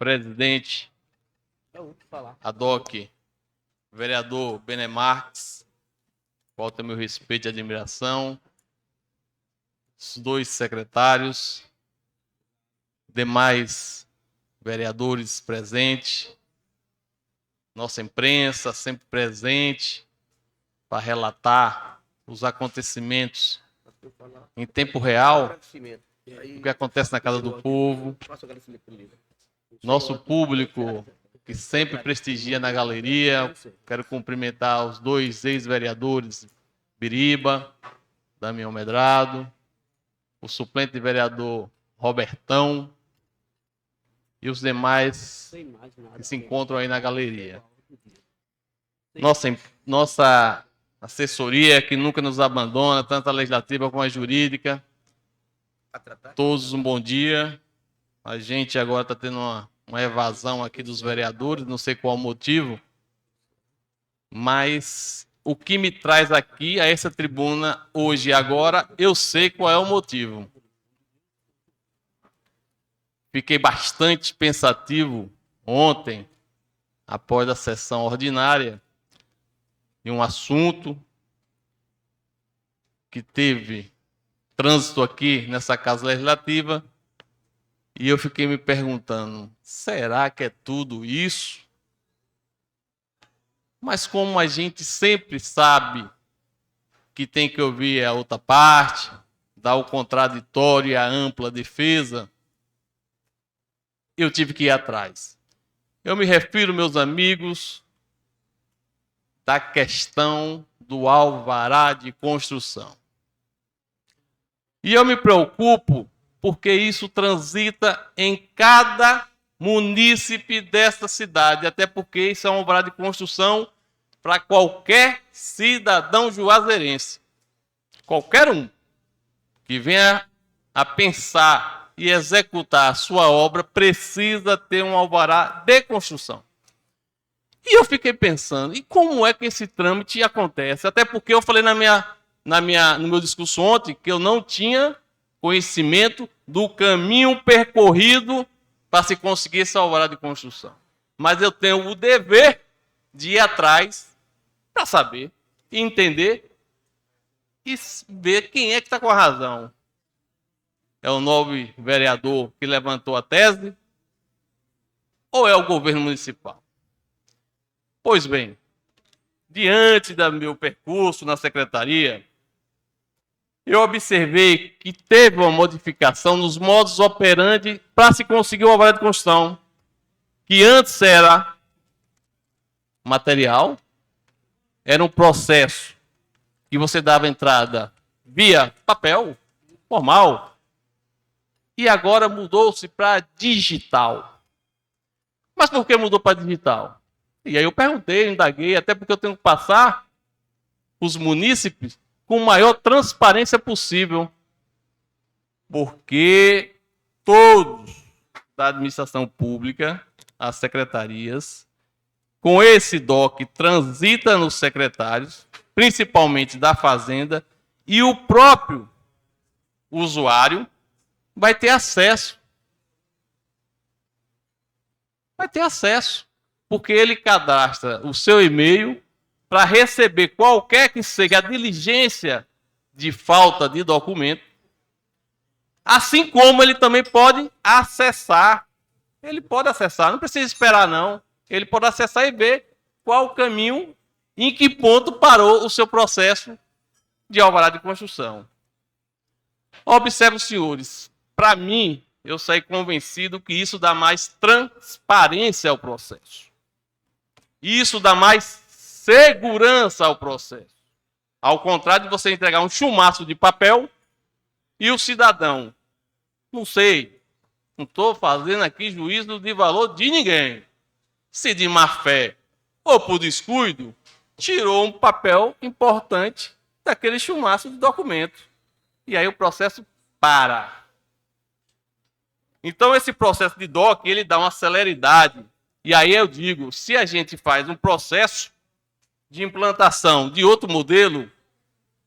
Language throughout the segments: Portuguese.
presidente ADOC, vereador Bené Marques, falta meu respeito e admiração, os dois secretários, demais vereadores presentes, nossa imprensa sempre presente para relatar os acontecimentos em tempo real, o que acontece na Casa do Povo, nosso público que sempre prestigia na galeria. Quero cumprimentar os dois ex-vereadores, Biriba, Damião Medrado, o suplente vereador Robertão e os demais que se encontram aí na galeria. Nossa assessoria, que nunca nos abandona, tanto a legislativa como a jurídica. Todos um bom dia. A gente agora está tendo uma evasão aqui dos vereadores, não sei qual o motivo, mas o que me traz aqui a essa tribuna hoje e agora, eu sei qual é o motivo. Fiquei bastante pensativo ontem, após a sessão ordinária, de um assunto que teve trânsito aqui nessa Casa Legislativa, e eu fiquei me perguntando, será que é tudo isso? Mas como a gente sempre sabe que tem que ouvir a outra parte, dar o contraditório e a ampla defesa, eu tive que ir atrás. Eu me refiro, meus amigos, da questão do alvará de construção. E eu me preocupo porque isso transita em cada munícipe desta cidade, até porque isso é um alvará de construção para qualquer cidadão juazeirense. Qualquer um que venha a pensar e executar a sua obra precisa ter um alvará de construção. E eu fiquei pensando, e como é que esse trâmite acontece? Até porque eu falei no meu discurso ontem que eu não tinha conhecimento do caminho percorrido para se conseguir esse alvará de construção. Mas eu tenho o dever de ir atrás para saber, entender e ver quem é que está com a razão. É o novo vereador que levantou a tese ou é o governo municipal? Pois bem, diante do meu percurso na secretaria, eu observei que teve uma modificação nos modos operandi para se conseguir o alvará de construção, que antes era material, era um processo que você dava entrada via papel, formal, e agora mudou-se para digital. Mas por que mudou para digital? E aí eu perguntei, indaguei, até porque eu tenho que passar os munícipes com maior transparência possível, porque todos da administração pública, as secretarias, com esse DOC transita nos secretários, principalmente da Fazenda, e o próprio usuário vai ter acesso. Vai ter acesso, porque ele cadastra o seu e-mail para receber qualquer que seja a diligência de falta de documento, assim como ele também pode acessar. Ele pode acessar, não precisa esperar não. Ele pode acessar e ver qual o caminho, em que ponto parou o seu processo de alvará de construção. Observe, senhores, para mim, eu saí convencido que isso dá mais transparência ao processo. Isso dá mais segurança ao processo. Ao contrário de você entregar um chumaço de papel e o cidadão, não sei, não estou fazendo aqui juízo de valor de ninguém, se de má fé ou por descuido, tirou um papel importante daquele chumaço de documento. E aí o processo para. Então esse processo de DOC, ele dá uma celeridade. E aí eu digo, se a gente faz um processo de implantação de outro modelo,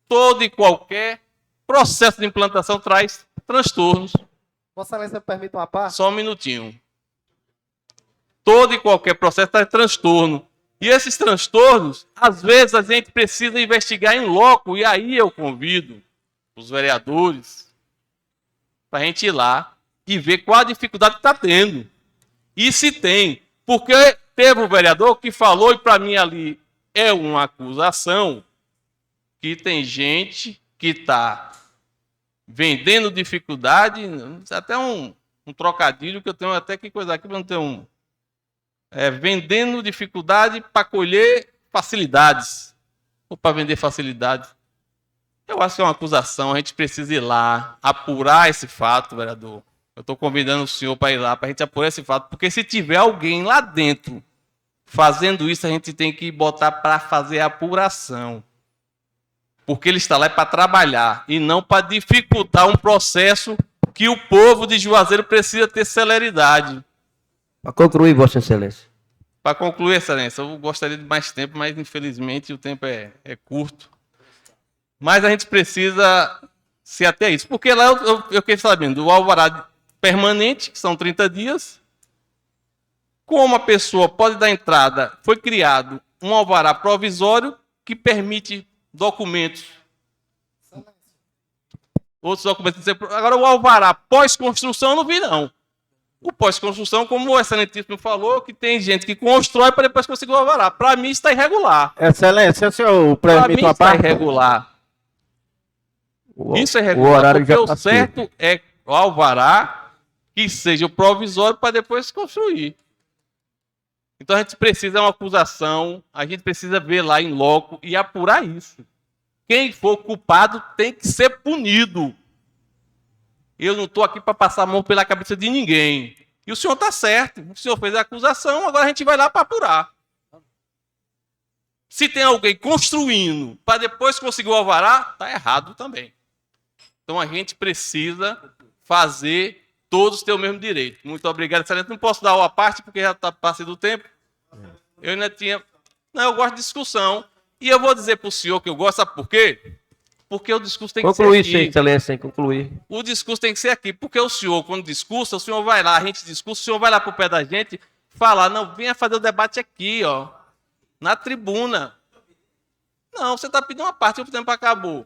todo e qualquer processo de implantação traz transtornos. Vossa Excelência, me permite uma parte? Só um minutinho. Todo e qualquer processo traz transtorno. E esses transtornos, às vezes, a gente precisa investigar em loco, e aí eu convido os vereadores para a gente ir lá e ver qual a dificuldade que está tendo. E se tem. Porque teve um vereador que falou, e para mim ali é uma acusação, que tem gente que está vendendo dificuldade, até um trocadilho que eu tenho até que coisa aqui, mas não tenho vendendo dificuldade para colher facilidades, ou para vender facilidades. Eu acho que é uma acusação, a gente precisa ir lá, apurar esse fato, vereador. Eu estou convidando o senhor para ir lá, para a gente apurar esse fato, porque se tiver alguém lá dentro fazendo isso, a gente tem que botar para fazer a apuração. Porque ele está lá para trabalhar e não para dificultar um processo que o povo de Juazeiro precisa ter celeridade. Para concluir, Vossa Excelência. Para concluir, Excelência, eu gostaria de mais tempo, mas infelizmente o tempo é curto. Mas a gente precisa se ater a isso. Porque lá eu fiquei sabendo do alvará permanente, que são 30 dias. Como a pessoa pode dar entrada, foi criado um alvará provisório que permite documentos. Outros documentos. Agora, o alvará pós-construção eu não vi, não. O pós-construção, como o excelentíssimo falou, que tem gente que constrói para depois conseguir o alvará. Para mim, está irregular. Excelência, senhor Para mim, está irregular. Isso é irregular, porque o certo é o alvará que seja o provisório para depois construir. Então, a gente precisa de uma acusação, a gente precisa ver lá em loco e apurar isso. Quem for culpado tem que ser punido. Eu não estou aqui para passar a mão pela cabeça de ninguém. E o senhor está certo. O senhor fez a acusação, agora a gente vai lá para apurar. Se tem alguém construindo para depois conseguir o alvará, está errado também. Então a gente precisa fazer todos ter o mesmo direito. Muito obrigado, excelente. Não posso dar uma parte porque já está passando do tempo. Eu ainda tinha... Não, eu gosto de discussão. E eu vou dizer para o senhor que eu gosto, sabe por quê? Porque o discurso tem que ser aqui. Concluir, excelência, sem concluir. O discurso tem que ser aqui, porque o senhor, quando discursa, o senhor vai lá, a gente discursa, o senhor vai lá para o pé da gente, falar, não, venha fazer o debate aqui, ó, na tribuna. Não, você está pedindo uma parte, o tempo acabou.